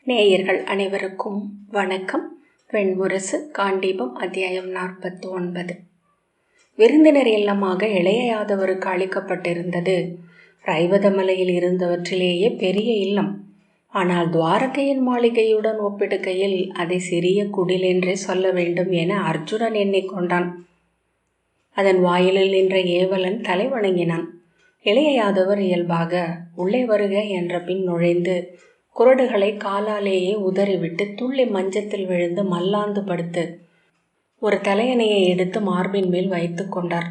நேயர்கள் அனைவருக்கும் வணக்கம். வெண்முரசு காண்டீபம் அத்தியாயம் 49. விருந்தினர் இல்லமாக இளைய யாதவருக்கு அளிக்கப்பட்டிருந்தது ரைவதமலையில் இருந்தவற்றிலேயே பெரிய இல்லம். ஆனால் துவாரகையின் மாளிகையுடன் ஒப்பிடுகையில் அதை சிறிய குடில் என்றே சொல்ல வேண்டும் என அர்ஜுனன் எண்ணிக்கொண்டான். அதன் வாயிலில் நின்ற ஏவலன் தலை வணங்கினான். இளைய யாதவர் இயல்பாக உள்ளே வருக என்ற பின் நுழைந்து குரடுகளை காலாலேயே உதறிவிட்டு துள்ளி மஞ்சத்தில் விழுந்து மல்லாந்து படுத்து ஒரு தலையணையை எடுத்து மார்பின் மேல் வைத்து கொண்டார்.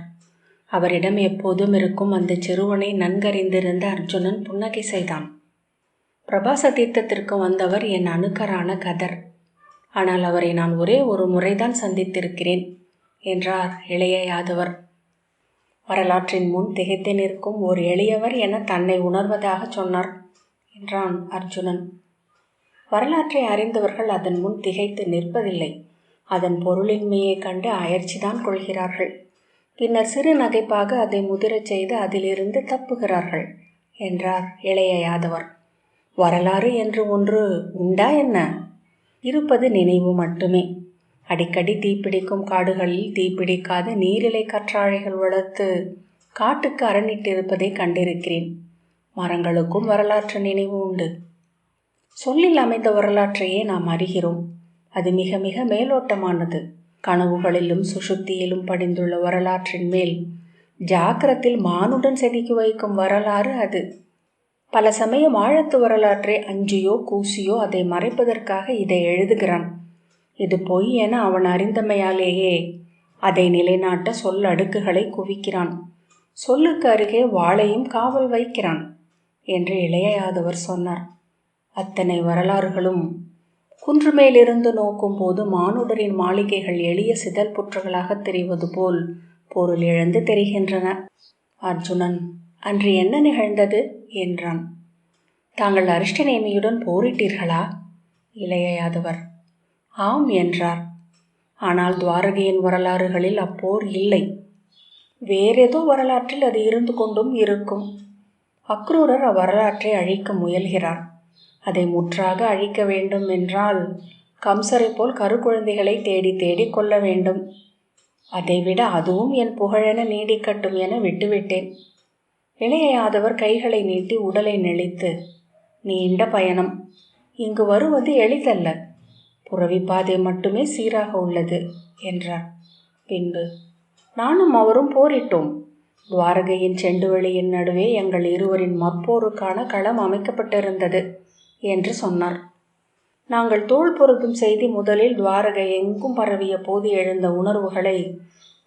அவரிடம் எப்போதும் இருக்கும் அந்த சிறுவனை நன்கறிந்திருந்த அர்ஜுனன் புன்னகை செய்தான். பிரபாச தீர்த்தத்திற்கு வந்தவர் என் அணுக்கரான கதர். ஆனால் அவரை நான் ஒரே ஒரு முறைதான் சந்தித்திருக்கிறேன் என்றார் இளைய யாதவர். வரலாற்றின் முன் திகைத்து நிற்கும் ஓர் எளியவர் என தன்னை உணர்வதாக சொன்னார் என்றான் அர்ஜுனன். வரலாற்றை அறிந்தவர்கள் அதன் முன் திகைத்து நிற்பதில்லை. அதன் பொருளின்மையை கண்டு அயற்சிதான் கொள்கிறார்கள். பின்னர் சிறு நகைப்பாக அதை முதிரச் செய்து அதிலிருந்து தப்புகிறார்கள் என்றார் இளைய யாதவர். வரலாறு என்று ஒன்று உண்டா என்ன? இருப்பது நினைவு மட்டுமே. அடிக்கடி தீப்பிடிக்கும் காடுகளில் தீப்பிடிக்காத நீரிலை கற்றாழைகள் வளர்த்து காட்டுக்கு அரணிட்டிருப்பதை கண்டிருக்கிறேன். மரங்களுக்கும் வரலாற்று நினைவு உண்டு. சொல்லில் அமைந்த வரலாற்றையே நாம் அறிகிறோம். அது மிக மிக மேலோட்டமானது. கனவுகளிலும் சுஷுப்தியிலும் படிந்துள்ள வரலாற்றின் மேல் ஜாக்கிரத்தில் மானுடன் செதுக்கி வைக்கும் வரலாறு அது. பல சமயம் ஆழத்து வரலாற்றை அஞ்சியோ கூசியோ அதை மறைப்பதற்காக இதை எழுதுகிறான். இது பொய் என அவன் அறிந்தமையாலேயே அதை நிலைநாட்ட சொல் அடுக்குகளை குவிக்கிறான். சொல்லுக்கு அருகே வாளையும் காவல் வைக்கிறான் என்று இளைய யாதவர் சொன்னார். அத்தனை வரலாறுகளும் குன்றுமேலிருந்து நோக்கும் போது மானுடரின் மாளிகைகள் எளிய சிதல் புற்றுகளாக தெரிவது போல் பொருள் இழந்து தெரிகின்றன. அர்ஜுனன், அன்று என்ன நிகழ்ந்தது என்றான். தாங்கள் அரிஷ்டநேமியுடன் போரிட்டீர்களா? இளைய யாதவர் ஆம் என்றார். ஆனால் துவாரகையின் வரலாறுகளில் அப்போர் இல்லை. வேறேதோ வரலாற்றில் அது இருந்து கொண்டும் இருக்கும். அக்ரூரர் அவ்வரலாற்றை அழிக்க முயல்கிறார். அதை முற்றாக அழிக்க வேண்டும் என்றால் கம்சரை போல் கருக்குழந்தைகளை தேடி தேடி கொள்ள வேண்டும். அதைவிட அதுவும் என் புகழென நீடிக்கட்டும் என விட்டுவிட்டேன். இளைய யாதவர் கைகளை நீட்டி உடலை நெளித்து, நீண்ட பயணம். இங்கு வருவது எளிதல்ல. புறவிப்பாதை மட்டுமே சீராக உள்ளது என்றார். பின்பு, நானும் அவரும் போரிட்டோம். துவாரகையின் செண்டுவெளியின் நடுவே எங்கள் இருவரின் மற்போருக்கான களம் அமைக்கப்பட்டிருந்தது என்று சொன்னார். நாங்கள் தோள் பொருத்தும் செய்தி முதலில் துவாரகை எங்கும் பரவிய போது எழுந்த உணர்வுகளை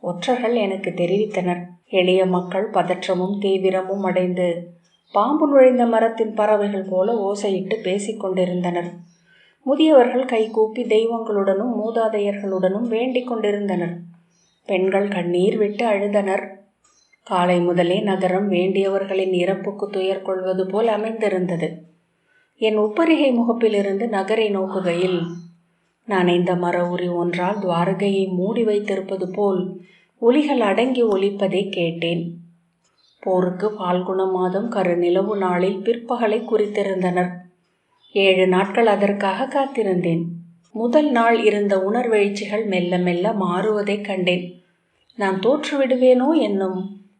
ஒற்றர்கள் எனக்கு தெரிவித்தனர். எளிய மக்கள் பதற்றமும் தீவிரமும் அடைந்து பாம்பு நுழைந்த மரத்தின் பறவைகள் போல ஓசையிட்டு பேசிக்கொண்டிருந்தனர். முதியவர்கள் கைகூப்பி தெய்வங்களுடனும் மூதாதையர்களுடனும் வேண்டிக் கொண்டிருந்தனர். பெண்கள் கண்ணீர் விட்டு அழுதனர். காலை முதலே நகரம் வேண்டியவர்களின் இறப்புக்கு துயர் கொள்வது போல் அமைந்திருந்தது. என் உப்பரிகை முகப்பிலிருந்து நகரை நோக்குகையில் நான் இந்த மர உரி ஒன்றால் துவாரகையை மூடி வைத்திருப்பது போல் ஒலிகள் அடங்கி ஒலிப்பதை கேட்டேன். போருக்கு பால்குண மாதம் கருநிலவு நாளில் பிற்பகலை குறித்திருந்தனர். 7 நாட்கள் அதற்காக காத்திருந்தேன். முதல் நாள் இருந்த உணர்வெழுச்சிகள் மெல்ல மெல்ல மாறுவதை கண்டேன். நான் தோற்றுவிடுவேனோ என்னும்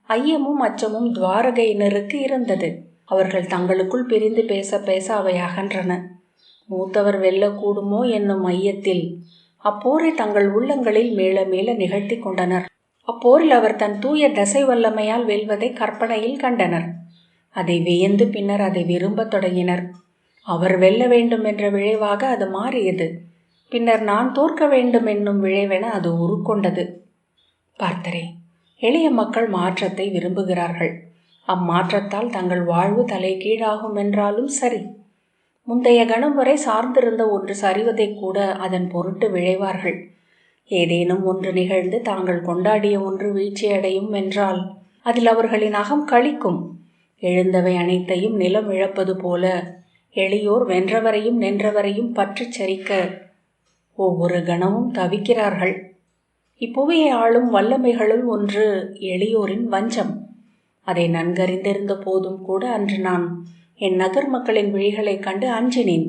ஐயமும் அச்சமும் துவாரகையினருக்கு இருந்தது. அவர்கள் தங்களுக்குள் பிரிந்து பேச பேச அவை அகன்றன. மூத்தவர் வெல்லக்கூடுமோ என்னும் ஐயத்தில் அப்போரை தங்கள் உள்ளங்களில் மேல மேல நிகழ்த்தி கொண்டனர். அப்போரில் அவர் தன் தூய தசை வல்லமையால் வெல்வதை கற்பனையில் கண்டனர். அதை வியந்து பின்னர் அதை விரும்பத் தொடங்கினர். அவர் வெல்ல வேண்டும் என்ற விளைவாக அது மாறியது. பின்னர் நான் தோற்க வேண்டும் என்னும் விளைவென அது உருக்கொண்டது. பார்த்தரே, எளிய மக்கள் மாற்றத்தை விரும்புகிறார்கள். அம்மாற்றத்தால் தங்கள் வாழ்வு தலைகீழாகும் என்றாலும் சரி. முந்தைய கணம் வரை சார்ந்திருந்த ஒன்று சரிவதை கூட அதன் பொருட்டு விழைவார்கள். ஏதேனும் ஒன்று நிகழ்ந்து தாங்கள் கொண்டாடிய ஒன்று வீழ்ச்சியடையும் என்றால் அதில் அவர்களின் அகம் களிக்கும். எழுந்தவை அனைத்தையும் நிலம் இழப்பது போல எளியோர் வென்றவரையும் நின்றவரையும் பற்றி சரிக்க ஒவ்வொரு கணமும் தவிக்கிறார்கள். இப்புவியை ஆளும் வல்லமைகளுள் ஒன்று எளியோரின் வஞ்சம். அதை நன்கறிந்திருந்த போதும் கூட அன்று நான் என் நகர் மக்களின் விழிகளைக் கண்டு அஞ்சினேன்.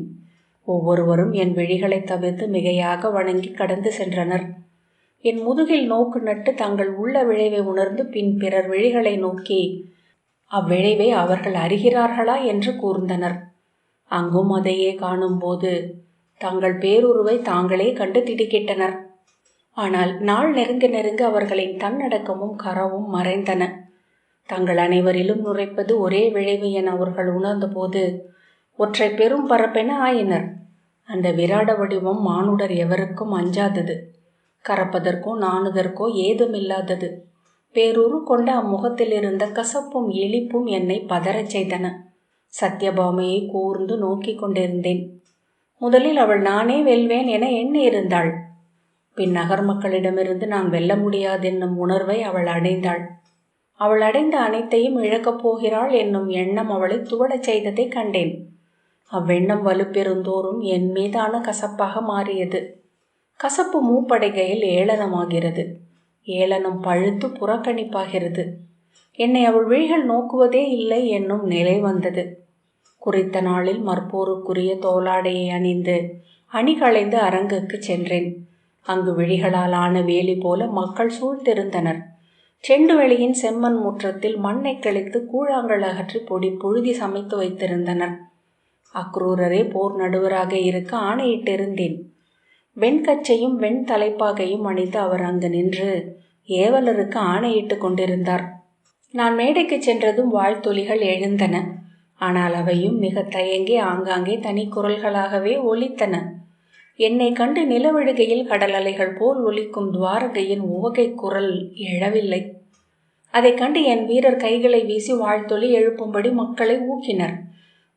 ஒவ்வொருவரும் என் விழிகளை தவிர்த்து மிகையாக வணங்கி கடந்து சென்றனர். என் முதுகில் நோக்கு நட்டு தங்கள் உள்ள விழைவை உணர்ந்து பின் பிறர் விழிகளை நோக்கி அவ்விழைவை அவர்கள் அறிகிறார்களா என்று கூர்ந்தனர். அங்கும் அதையே காணும்போது தங்கள் பேருருவை தாங்களே கண்டு திடுக்கிட்டனர். ஆனால் நாள் நெருங்க அவர்களின் தன்னடக்கமும் கரவும் மறைந்தன. தங்கள் அனைவரிலும் நுரைப்பது ஒரே விளைவு என அவர்கள் உணர்ந்தபோது ஒற்றை பெரும் பரப்பென ஆயினர். அந்த விராட வடிவம் மானுடர் எவருக்கும் அஞ்சாதது. கறப்பதற்கோ நாணுதற்கோ ஏதுமில்லாதது. பேருரு கொண்ட அம்முகத்தில் இருந்த கசப்பும் இழிப்பும் என்னை பதறச் செய்தன. சத்யபாமையை கூர்ந்து நோக்கி கொண்டிருந்தேன். முதலில் அவள் நானே வெல்வேன் என எண்ணியிருந்தாள். பின் நகர் மக்களிடமிருந்து நான் வெல்ல முடியாதென்னும் உணர்வை அவள் அடைந்தாள். அவள் அடைந்த அனைத்தையும் இழக்கப் போகிறாள் என்னும் எண்ணம் அவளை துவளச் செய்ததை கண்டேன். அவ்வெண்ணம் வலுப்பெருந்தோறும் என் மீதான கசப்பாக மாறியது. கசப்பு மூப்படைகையில் ஏளனமாகிறது. ஏளனம் பழுத்து புறக்கணிப்பாகிறது. என்னை அவள் விழிகள் நோக்குவதே இல்லை என்னும் நிலை வந்தது. குறித்த நாளில் மற்போருக்குரிய தோளாடையை அணிந்து அணிகளைந்து அரங்குக்கு சென்றேன். அங்கு விழிகளால் ஆன வேலி போல மக்கள் சூழ்ந்திருந்தனர். செண்டுவெளியின் செம்மண் முற்றத்தில் மண்ணை கிழித்து கூழாங்கல் அகற்றி பொடி புழுதி சமைத்து வைத்திருந்தனர். அக்ரூரரே போர் நடுவராக இருக்க ஆணையிட்டிருந்தேன். வெண்கச்சையும் வெண் தலைப்பாகையும் அணிந்து அவர் அங்கு நின்று ஏவலருக்கு ஆணையிட்டு கொண்டிருந்தார். நான் மேடைக்கு சென்றதும் வாழ்த்தொலிகள் எழுந்தன. ஆனால் அவையும் மிக தயங்கி ஆங்காங்கே தனி குரல்களாகவே ஒலித்தன. என்னை கண்டு நிலவழுகையில் கடல் அலைகள் போல் ஒலிக்கும் துவாரகையின் உவகை குரல் எழவில்லை. அதை கண்டு என் வீரர் கைகளை வீசி வாழ்த்தொலி எழுப்பும்படி மக்களை ஊக்கினர்.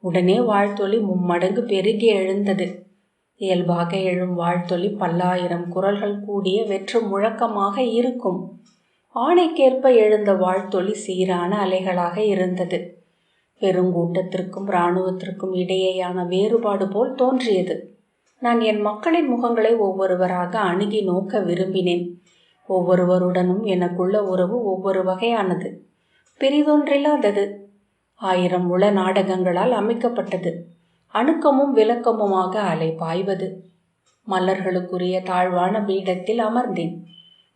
உடனே வாழ்த்தொலி மும்மடங்கு பெருகி எழுந்தது. இயல்பாக எழும் வாழ்த்தொலி பல்லாயிரம் குரல்கள் கூடிய வெற்று முழக்கமாக இருக்கும். ஆணைக்கேற்ப எழுந்த வாழ்த்தொலி சீரான அலைகளாக இருந்தது. பெருங்கூட்டத்திற்கும் இராணுவத்திற்கும் இடையேயான வேறுபாடு போல் தோன்றியது. நான் என் மக்களின் முகங்களை ஒவ்வொருவராக அணுகி நோக்க விரும்பினேன். ஒவ்வொருவருடனும் எனக்குள்ள உறவு ஒவ்வொரு வகையானது, பிரிதொன்றில்லாதது. 1000 உள நாடகங்களால் அமைக்கப்பட்டது. அணுக்கமும் விளக்கமுமாக அலை பாய்வது. மல்லர்களுக்குரிய தாழ்வான பீடத்தில் அமர்ந்தேன்.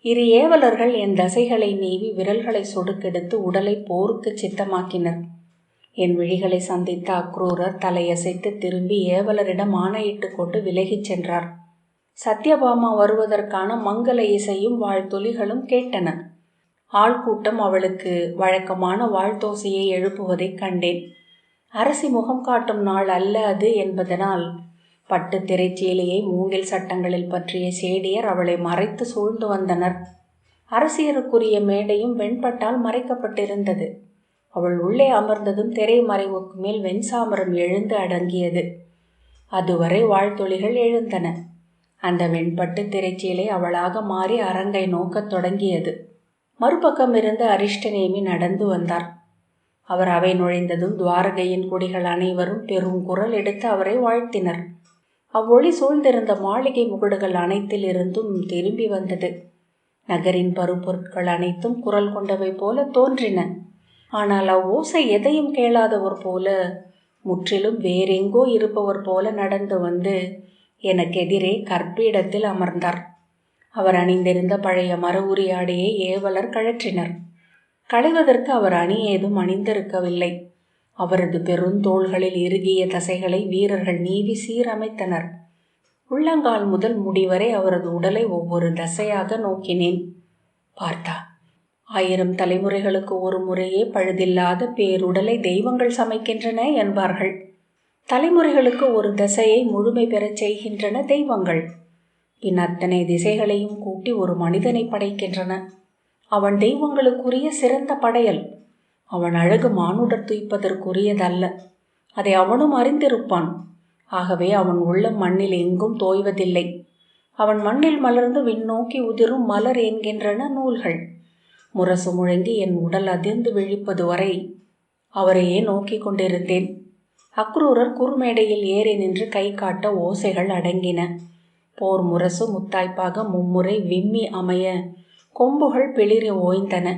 2 ஏவலர்கள் என் தசைகளை நீவி விரல்களை சொடுக்கெடுத்து உடலை போருக்கு சித்தமாக்கினர். என் விழிகளை சந்தித்த அக்ரூரர் தலையசைத்து திரும்பி ஏவலரிடம் ஆணையிட்டு கொண்டு விலகிச் சென்றார். சத்யபாமா வருவதற்கான மங்கள இசையும் வாழ்த்தொலிகளும் கேட்டன. ஆள்கூட்டம் அவளுக்கு வழக்கமான வாழ்த்தோசையை எழுப்புவதைக் கண்டேன். அரசி முகம் காட்டும் நாள் அல்ல அது என்பதனால் பட்டு திரைச்சீலையை மூங்கில் சட்டங்களில் பற்றிய சேடியர் அவளை மறைத்து சூழ்ந்து வந்தனர். அரசியருக்குரிய மேடையும் வெண்பட்டால் மறைக்கப்பட்டிருந்தது. அவள் உள்ளே அமர்ந்ததும் திரை மறைவுக்கு மேல் வெண்சாமரம் எழுந்து அடங்கியது. அதுவரை வாழ்த்தொலிகள் எழுந்தன. அந்த வெண்பட்டு திரைச்சீலை அவளாக மாறி அரங்கை நோக்கத் தொடங்கியது. மறுபக்கம் இருந்து அரிஷ்டநேமி நடந்து வந்தார். அவர் அவை நுழைந்ததும் துவாரகையின் குடிகள் அனைவரும் பெரும் குரல் எடுத்து அவரை வாழ்த்தினர். அவ்வொளி சூழ்ந்திருந்த மாளிகை முகடுகள் அனைத்தில் இருந்தும் திரும்பி வந்தது. நகரின் பருப்பொருட்கள் அனைத்தும் குரல் கொண்டவை போல தோன்றின. ஆனால் அவ்வோசை எதையும் கேளாதவர் போல, முற்றிலும் வேறெங்கோ இருப்பவர் போல நடந்து வந்து எனக்கு எதிரே கற்பீடத்தில் அமர்ந்தார். அவர் அணிந்திருந்த பழைய மர உரியாடையை ஏவலர் கழற்றினர். களைவதற்கு அவர் அணி ஏதும் அணிந்திருக்கவில்லை. அவரது பெருந்தோள்களில் இறுகிய தசைகளை வீரர்கள் நீவி சீரமைத்தனர். உள்ளங்கால் முதல் முடிவரை அவரது உடலை ஒவ்வொரு தசையாக நோக்கினேன். பார்த்தா, 1000 தலைமுறைகளுக்கு ஒரு முறையே பழுதில்லாத பேருடலை தெய்வங்கள் சமைக்கின்றன என்பார்கள். தலைமுறைகளுக்கு ஒரு தசையை முழுமை பெறச் செய்கின்றன தெய்வங்கள். பின் அத்தனை திசைகளையும் கூட்டி ஒரு மனிதனை படைக்கின்றன. அவன் தெய்வங்களுக்குரிய சிறந்த படையல். அவன் அழகு மானுடர் துய்ப்பதற்குரியதல்ல. அதை அவனும் அறிந்திருப்பான். ஆகவே அவன் உள்ளம் மண்ணில் எங்கும் தோய்வதில்லை. அவன் மண்ணில் மலர்ந்து விண்ணோக்கி உதிரும் மலர் என்கின்றன நூல்கள். முரசு முழங்கி என் உடல் அதிர்ந்து விழிப்பது வரை அவரையே நோக்கி கொண்டிருந்தேன். அக்ரூரர் குறுமேடையில் ஏறி நின்று கை காட்ட ஓசைகள் அடங்கின. போர் முரசு முத்தாய்ப்பாக மும்முறை விம்மி அமைய கொம்புகள் பிளிரி ஓய்ந்தன.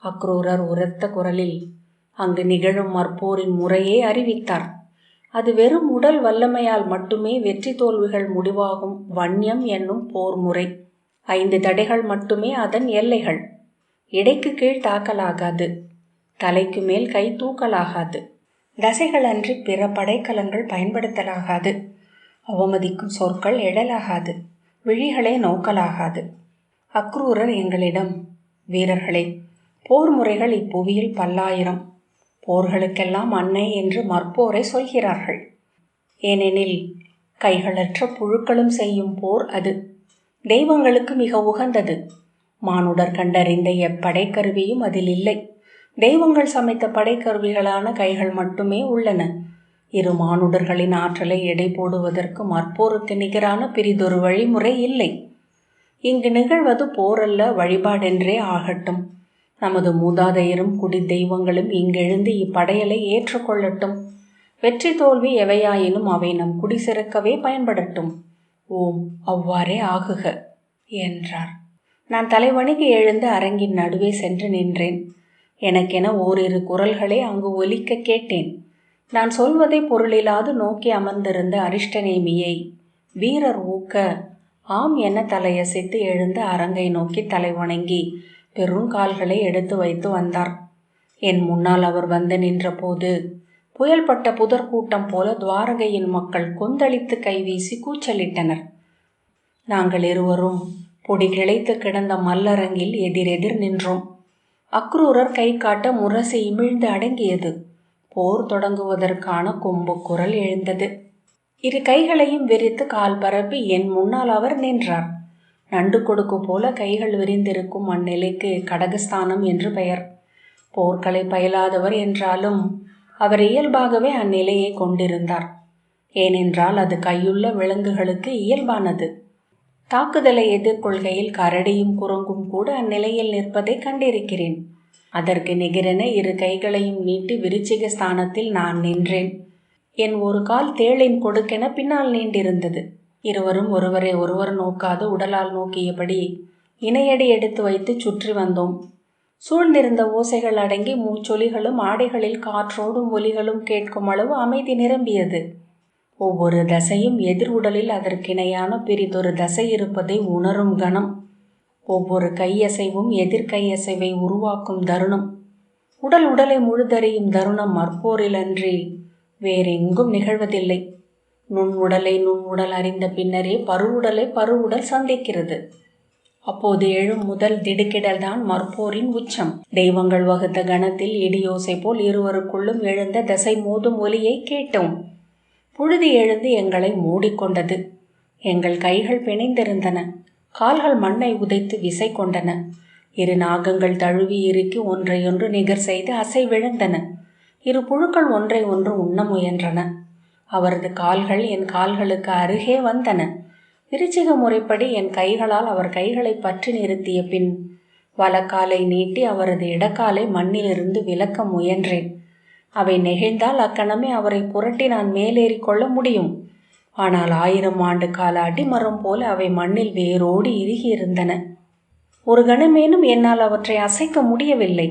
அக்ரூரர் உரத்த குரலில் அங்கு நிகழும் மற்போரின் முறையை அறிவித்தார். அது வெறும் உடல் வல்லமையால் மட்டுமே வெற்றி தோல்விகள் முடிவாகும் வன்யம் என்னும் போர் முறை. 5 தடைகள் மட்டுமே அதன் எல்லைகள். எடைக்கு கீழ் தாக்கலாகாது, தலைக்கு மேல் கை தூக்கலாகாது, தசைகள் அன்றி பிற படைக்கலங்கள் பயன்படுத்தலாகாது, அவமதிக்கும் சொற்கள் எழலாகாது, விழிகளை நோக்கலாகாது. அக்ரூரர் எங்களிடம், வீரர்களே, போர் முறைகள் இப்புவியில் 1000. போர்களுக்கெல்லாம் அன்னை என்று மற்போரை சொல்கிறார்கள். ஏனெனில் கைகளற்ற புழுக்களும் செய்யும் போர் அது. தெய்வங்களுக்கு மிக உகந்தது. மானுடர் கண்டறிந்த எப்படைக்கருவியும் அதில் இல்லை. தெய்வங்கள் சமைத்த படைக்கருவிகளான கைகள் மட்டுமே உள்ளன. இரு மானுடர்களின் ஆற்றலை எடை போடுவதற்கு மற்போருக்கு நிகரான பிரிதொரு வழிமுறை இல்லை. இங்கு நிகழ்வது போரல்ல, வழிபாடென்றே ஆகட்டும். நமது மூதாதையரும் குடி தெய்வங்களும் இங்கெழுந்து இப்படையலை ஏற்றுக்கொள்ளட்டும். வெற்றி தோல்வி எவையாயினும் அவை நம் குடி சிறக்கவே பயன்படட்டும். ஓம் அவ்வாறே ஆகுக என்றார். நான் தலைவணிக்கு எழுந்து அரங்கின் நடுவே சென்று நின்றேன். எனக்கென ஓரிரு குரல்களை அங்கு ஒலிக்க கேட்டேன். நான் சொல்வதை பொருளிலாது நோக்கி அமர்ந்திருந்த அரிஷ்டநேமியை வீரர் ஊக்க ஆம் என தலையசைத்து எழுந்து அரங்கை நோக்கி தலைவணங்கி பெருங்கால்களை எடுத்து வைத்து வந்தார். என் முன்னால் அவர் வந்து நின்ற போது புயல்பட்ட புதற்கூட்டம் போல துவாரகையின் மக்கள் கொந்தளித்து கைவீசி கூச்சலிட்டனர். நாங்கள் இருவரும் பொடி கிளைத்து கிடந்த மல்லரங்கில் எதிரெதிர் நின்றோம். அக்ரூரர் கை காட்ட முரசு இமிழ்ந்து அடங்கியது. போர் தொடங்குவதற்கான கொம்பு குரல் எழுந்தது. இரு கைகளையும் விரித்து கால் பரப்பி என் முன்னால் அவர் நின்றார். நண்டு கொடுக்கு போல கைகள் விரிந்திருக்கும் அந்நிலைக்கு கடகஸ்தானம் என்று பெயர். போர்க்களை பயிலாதவர் என்றாலும் அவர் இயல்பாகவே அந்நிலையை கொண்டிருந்தார். ஏனென்றால் அது கையுள்ள விலங்குகளுக்கு இயல்பானது. தாக்குதலை எதிர்கொள்கையில் கரடியும் குரங்கும் கூட அந்நிலையில் நிற்பதை கண்டிருக்கிறேன். அதற்கு நிகரென இரு கைகளையும் நீட்டி விருச்சிக ஸ்தானத்தில் நான் நின்றேன். என் ஒரு கால் தேளின் கொடுக்கென பின்னால் நீண்டிருந்தது. இருவரும் ஒருவரை ஒருவர் நோக்காது உடலால் நோக்கியபடி இணையடி எடுத்து வைத்து சுற்றி வந்தோம். சூழ்ந்திருந்த ஓசைகள் அடங்கி மூச்சொலிகளும் ஆடைகளில் காற்றோடும் ஒலிகளும் கேட்கும் அளவு அமைதி நிரம்பியது. ஒவ்வொரு தசையும் எதிர் உடலில் அதற்கிணையான பிரிதொரு தசை இருப்பதை உணரும் கணம். ஒவ்வொரு கையசைவும் எதிர் கையசைவை உருவாக்கும் தருணம். உடலை முழுதறியும் தருணம் மற்போரில் அன்றி வேறெங்கும் நிகழ்வதில்லை. நுண்ணுடலை நுண்ணுடல் அறிந்த பின்னரே பருவுடல் சந்திக்கிறது. அப்போது எழும் முதல் திடுக்கிடல்தான் மற்போரின் உச்சம். தெய்வங்கள் வகுத்த கணத்தில் இடியோசை போல் இருவருக்குள்ளும் எழுந்த தசை மோதும் ஒலியை கேட்டோம். புழுதி எழுந்து எங்களை மூடிக்கொண்டது. எங்கள் கைகள் பிணைந்திருந்தன. கால்கள் மண்ணை உதைத்து விசை கொண்டன. இரு நாகங்கள் தழுவி இறுக்கி ஒன்றையொன்று நிகர் செய்து அசை விழுந்தன. இரு புழுக்கள் ஒன்றை ஒன்று உண்ண முயன்றன. அவரது கால்கள் என் கால்களுக்கு அருகே வந்தன. விருச்சிக முறைப்படி என் கைகளால் அவர் கைகளை பற்றி நிறுத்திய பின் வலக்காலை நீட்டி அவரது இடக்காலை மண்ணிலிருந்து விலக்க முயன்றேன். அவை நெகிழ்ந்தால் அக்கணமே அவரை புரட்டி நான் மேலேறி கொள்ள முடியும். ஆனால் 1000 ஆண்டு கால அடிமரம் போல அவை மண்ணில் வேரோடி இறுகியிருந்தன. ஒரு கணமேனும் என்னால் அவற்றை அசைக்க முடியவில்லை.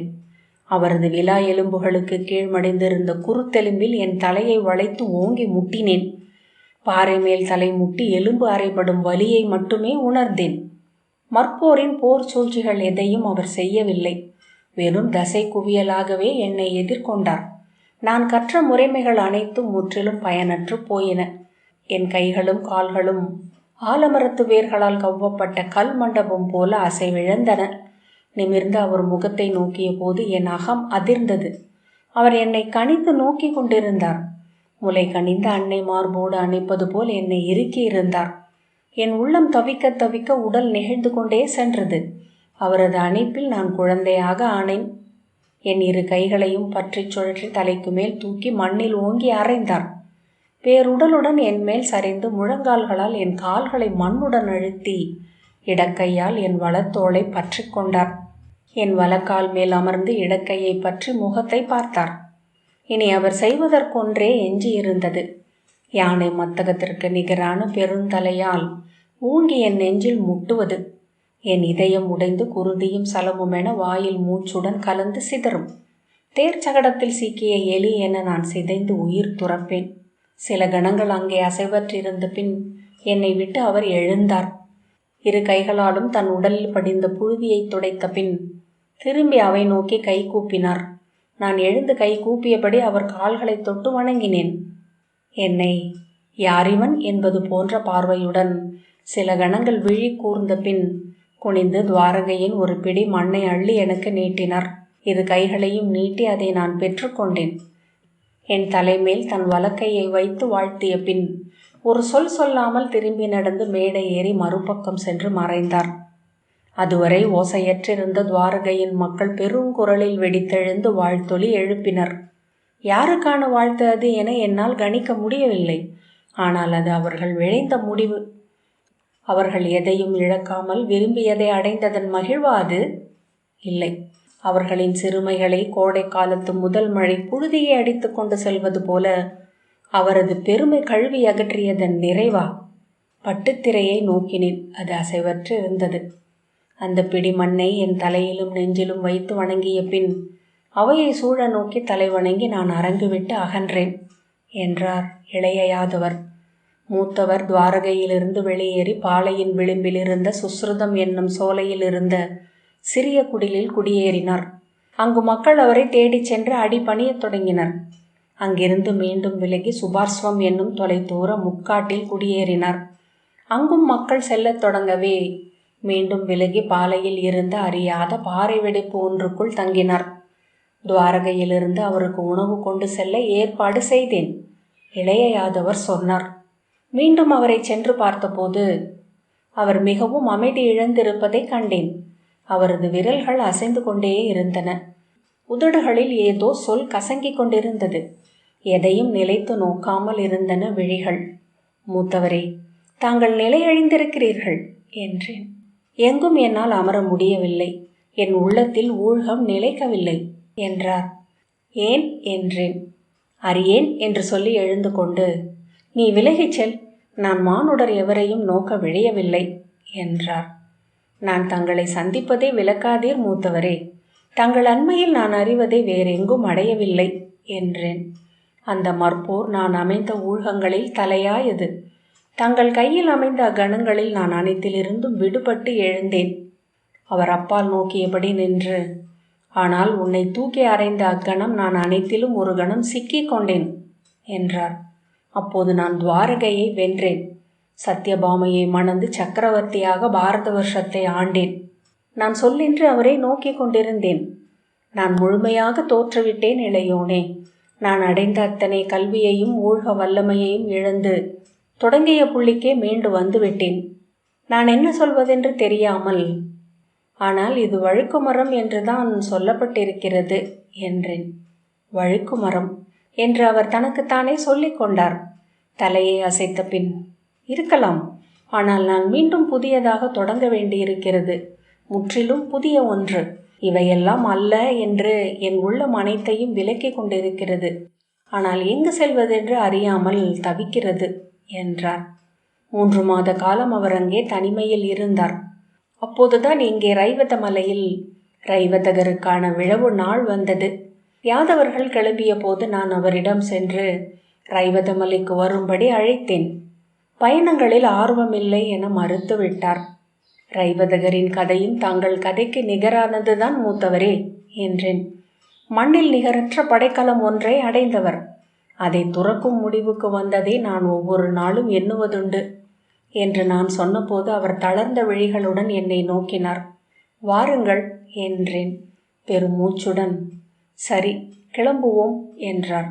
அவரது விலா எலும்புகளுக்கு கீழ்மடைந்திருந்த குருத்தெலும்பில் என் தலையை வளைத்து ஓங்கி முட்டினேன். பாறை மேல் தலை முட்டி எலும்பு அறைபடும் வலியை மட்டுமே உணர்ந்தேன். மற்போரின் போர் சூழ்ச்சிகள் எதையும் அவர் செய்யவில்லை. வெறும் தசை குவியலாகவே என்னை எதிர்கொண்டார். நான் கற்ற முறைமைகள் அனைத்தும் முற்றிலும் பயனற்று போயின. என் கைகளும் கால்களும் ஆலமரத்து வேர்களால் கவ்வப்பட்ட கல் மண்டபம் போல அசைவிழந்தன. நிமிர்ந்து அவர் முகத்தை நோக்கிய போது என் அகம் அதிர்ந்தது. அவர் என்னை கனிந்து நோக்கி கொண்டிருந்தார். முளை கனிந்த அன்னை மார்போடு அணைப்பது போல் என்னை இறுக்கி இருந்தார். என் உள்ளம் தவிக்க தவிக்க உடல் நெகிழ்ந்து கொண்டே சென்றது. அவரது அணைப்பில் நான் குழந்தையாக ஆனேன். என் இரு கைகளையும் பற்றி சுழற்றி தலைக்கு மேல் தூக்கி மண்ணில் ஓங்கி அறைந்தார். பேருடலுடன் என் மேல் சரிந்து முழங்கால்களால் என் கால்களை மண்ணுடன் அழுத்தி இடக்கையால் என் வலத்தோளை பற்றி கொண்டார். என் வலக்கால் மேல் அமர்ந்து இடக்கையை பற்றி முகத்தை பார்த்தார். இனி அவர் செய்வதற்கொன்றே எஞ்சி இருந்தது. யானை மத்தகத்திற்கு நிகரான பெருந்தலையால் ஊங்கி என் நெஞ்சில் முட்டுவது. என் இதயம் உடைந்து குருதியும் சலமுமென வாயில் மூச்சுடன் கலந்து சிதறும். தேர்ச்சகடத்தில் சிக்கிய எலி என நான் சிதைந்து உயிர் துறப்பேன். சில கணங்கள் அங்கே அசைவற்றிருந்த பின் என்னை விட்டு அவர் எழுந்தார். இரு கைகளாலும் தன் உடலில் படிந்த புழுதியை துடைத்த பின் திரும்பி அவை நோக்கி கை கூப்பினார். நான் எழுந்து கை கூப்பியபடி அவர் கால்களை தொட்டு வணங்கினேன். என்னை யாரிவன் என்பது போன்ற பார்வையுடன் சில கணங்கள் விழி கூர்ந்த பின் குனிந்து துவாரகையின் ஒரு பிடி மண்ணை அள்ளி எனக்கு நீட்டினார். இரு கைகளையும் நீட்டி அதை நான் பெற்றுக்கொண்டேன். என் தலைமேல் தன் வலக்கையை வைத்து வாழ்த்திய பின் ஒரு சொல் சொல்லாமல் திரும்பி நடந்து மேடை ஏறி மறுபக்கம் சென்று மறைந்தார். அதுவரை ஓசையற்றிருந்த துவாரகையின் மக்கள் பெருங்குரலில் வெடித்தெழுந்து வாழ்த்தொலி எழுப்பினர். யாருக்கான வாழ்த்து அது என என்னால் கணிக்க முடியவில்லை. ஆனால் அது அவர்கள் விழைந்த முடிவு. அவர்கள் எதையும் இழக்காமல் விரும்பியதை அடைந்ததன் மகிழ்வா அது? இல்லை. அவர்களின் சிறுமைகளை கோடை காலத்து முதல் மழை புழுதியை அடித்து கொண்டு செல்வது போல அவரது பெருமை கழுவி அகற்றியதன் நிறைவா? பட்டுத்திரையை நோக்கினேன். அது அசைவற்று இருந்தது. அந்த பிடி மண்ணை என் தலையிலும் நெஞ்சிலும் வைத்து வணங்கிய பின் அவையை சூழ நோக்கி தலை வணங்கி நான் அரங்கு விட்டு அகன்றேன் என்றார் இளைய யாதவர். மூத்தவர் துவாரகையிலிருந்து வெளியேறி பாலையின் விளிம்பில் இருந்த சுஸ்ருதம் என்னும் சோலையில் இருந்த சிறிய குடிலில் குடியேறினார். அங்கு மக்கள் அவரை தேடிச் சென்று அடி பணியத் தொடங்கினர். அங்கிருந்து மீண்டும் விலகி சுபார்ஸ்வம் என்னும் தொலைதூர முக்காட்டில் குடியேறினார். அங்கும் மக்கள் செல்லத் தொடங்கவே மீண்டும் விலகி பாலையில் இருந்த அறியாத பாறை வெடிப்பு ஒன்றுக்குள் தங்கினார். துவாரகையிலிருந்து அவருக்கு உணவு கொண்டு செல்ல ஏற்பாடு செய்தேன். இளைய யாதவர் சொன்னார். மீண்டும் அவரை சென்று பார்த்தபோது அவர் மிகவும் அமைதி இழந்திருப்பதை கண்டேன். அவரது விரல்கள் அசைந்து கொண்டே இருந்தன. உதடுகளில் ஏதோ சொல் கசங்கிக் கொண்டிருந்தது. எதையும் நிலைத்து நோக்காமல் இருந்தன விழிகள். மூத்தவரே, தாங்கள் நிலையழிந்திருக்கிறீர்கள் என்றேன். எங்கும் என்னால் அமர முடியவில்லை. என் உள்ளத்தில் ஊழ்கம் நிலைக்கவில்லை என்றார். ஏன் என்றேன். அறியேன் என்று சொல்லி எழுந்து கொண்டு, நீ விலகிச் செல், நான் மானுடர் எவரையும் நோக்க விழையவில்லை என்றார். நான் தங்களை சந்திப்பதை விலக்காதீர் மூத்தவரே. தங்கள் அண்மையில் நான் அறிவதை வேறெங்கும் அடையவில்லை என்றேன். அந்த மற்போர் நான் அமைந்த ஊழ்கங்களில் தலையாயது. தங்கள் கையில் அமைந்த அக்கணங்களில் நான் அனைத்திலிருந்தும் விடுபட்டு எழுந்தேன். அவர் அப்பால் நோக்கியபடி நின்று, ஆனால் உன்னை தூக்கி அறைந்த அக்கணம் நான் அனைத்திலும் ஒரு கணம் சிக்கிக் கொண்டேன் என்றார். அப்போது நான் துவாரகையை வென்றேன். சத்யபாமையை மணந்து சக்கரவர்த்தியாக பாரத வருஷத்தை ஆண்டேன். நான் சொல்லின்று அவரை நோக்கி கொண்டிருந்தேன். நான் முழுமையாக தோற்றுவிட்டேன் இளையோனே. நான் அடைந்த அத்தனை கல்வியையும் ஊழ்க வல்லமையையும் இழந்து தொடங்கிய புள்ளிக்கே மீண்டு வந்துவிட்டேன். நான் என்ன சொல்வதென்று தெரியாமல், ஆனால் இது வழுக்கு மரம் என்றுதான் சொல்லப்பட்டிருக்கிறது என்றேன். வழுக்கு மரம் என்று அவர் தனக்குத்தானே சொல்லிக் கொண்டார். தலையை அசைத்த பின், இருக்கலாம், ஆனால் நான் மீண்டும் புதியதாக தொடங்க வேண்டியிருக்கிறது. முற்றிலும் புதிய ஒன்று. இவையெல்லாம் அல்ல என்று என் உள்ளம் அனைத்தையும் விலக்கி கொண்டிருக்கிறது. ஆனால் எங்கு செல்வதென்று அறியாமல் தவிக்கிறது என்றார். 3 மாத காலம் அவர் அங்கே தனிமையில் இருந்தார். அப்போதுதான் இங்கே ரைவத மலையில் ரைவதகருக்கான விழவு நாள் வந்தது. யாதவர்கள் கிளம்பிய போது நான் அவரிடம் சென்று ரைவத மலைக்கு வரும்படி அழைத்தேன். பயணங்களில் ஆர்வமில்லை என மறுத்து விட்டார். ரைவதகரின் கதையும் தங்கள் கதைக்கு நிகரானதுதான் மூத்தவரே என்றேன். மண்ணில் நிகரற்ற படைக்கலம் ஒன்றை அடைந்தவர். அதை துறக்கும் முடிவுக்கு வந்ததை நான் ஒவ்வொரு நாளும் எண்ணுவதுண்டு என்று நான் சொன்னபோது அவர் தளர்ந்த விழிகளுடன் என்னை நோக்கினார். வாருங்கள் என்றேன் பெருமூச்சுடன். சரி, கிளம்புவோம் என்றார்.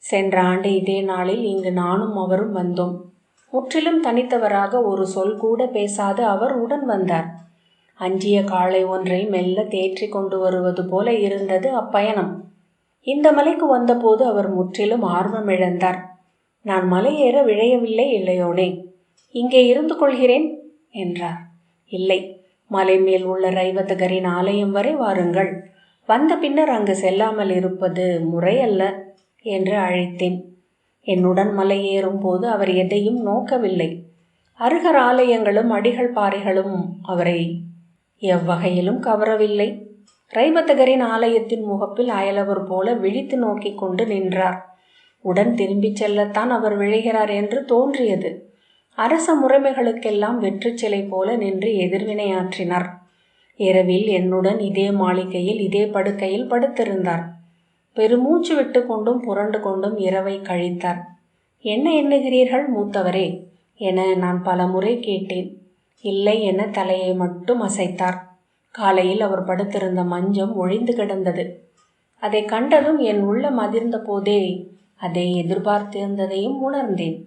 சென்ற ஆண்டு இதே நாளில் இங்கு நானும் அவரும் வந்தோம். முற்றிலும் தனித்தவராக ஒரு சொல் கூட பேசாது அவர் உடன் வந்தார். அஞ்சிய காளை ஒன்றை மெல்ல தேற்றி கொண்டு வருவது போல இருந்தது அப்பயணம். இந்த மலைக்கு வந்தபோது அவர் முற்றிலும் ஆர்வமிழந்தார். நான் மலையேற விழையவில்லை இளையோனே, இங்கே இருந்து கொள்கிறேன் என்றார். இல்லை, மலை மேல் உள்ள ரைவதகரின் ஆலயம் வரை வாருங்கள். வந்த பின்னர் அங்கு செல்லாமல் இருப்பது முறையல்ல என்று அழைத்தேன். என்னுடன் மலை ஏறும் போது அவர் எதையும் நோக்கவில்லை. அருகர் ஆலயங்களும் அடிகள் பாறைகளும் அவரை எவ்வகையிலும் கவரவில்லை. ரைவதகரின் ஆலயத்தின் முகப்பில் அயலவர் போல விழித்து நோக்கி கொண்டு நின்றார். உடன் திரும்பிச் செல்லத்தான் அவர் விழைகிறார் என்று தோன்றியது. அரச முறைமைகளுக்கெல்லாம் வெற்றுச் சிலை போல நின்று எதிர்வினையாற்றினார். இரவில் என்னுடன் இதே மாளிகையில் இதே படுக்கையில் படுத்திருந்தார். பெருமூச்சு விட்டு கொண்டும் புரண்டு கொண்டும் இரவை கழித்தார். என்ன எண்ணுகிறீர்கள் மூத்தவரே என நான் பல முறை கேட்டேன். இல்லை என தலையை மட்டும் அசைத்தார். காலையில் அவர் படுத்திருந்த மஞ்சம் ஒழிந்து கிடந்தது. அதை கண்டதும் என் உள்ளம் அதிர்ந்த போதே அதை எதிர்பார்த்திருந்ததையும் உணர்ந்தேன்.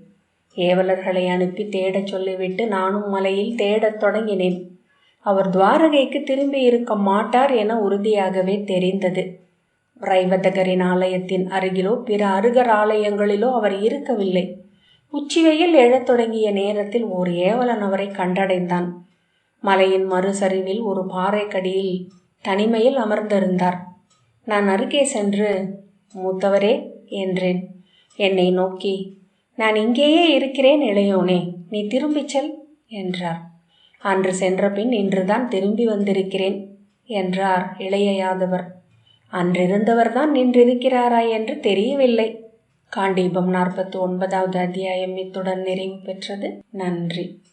ஏவலர்களை அனுப்பி தேடச் சொல்லிவிட்டு நானும் மலையில் தேடத் தொடங்கினேன். அவர் துவாரகைக்கு திரும்பி இருக்க மாட்டார் என உறுதியாகவே தெரிந்தது. ரைவதகரின் ஆலயத்தின் அருகிலோ பிற அருகர் ஆலயங்களிலோ அவர் இருக்கவில்லை. உச்சிவெயில் எழத் தொடங்கிய நேரத்தில் ஓர் ஏவலன் அவரை கண்டடைந்தான். மலையின் மறுசரிவில் ஒரு பாறைக்கடியில் தனிமையில் அமர்ந்திருந்தார். நான் அருகே சென்று, மூத்தவரே என்றேன். என்னை நோக்கி, நான் இங்கேயே இருக்கிறேன் இளையோனே, நீ திரும்பிச் செல் என்றார். அன்று சென்ற பின் இன்றுதான் திரும்பி வந்திருக்கிறேன் என்றார் இளைய யாதவர். அன்றிருந்தவர்தான் நின்றிருக்கிறாரா என்று தெரியவில்லை. காண்டீபம் 49வது அத்தியாயம் இத்துடன் நிறைவு பெற்றது. நன்றி.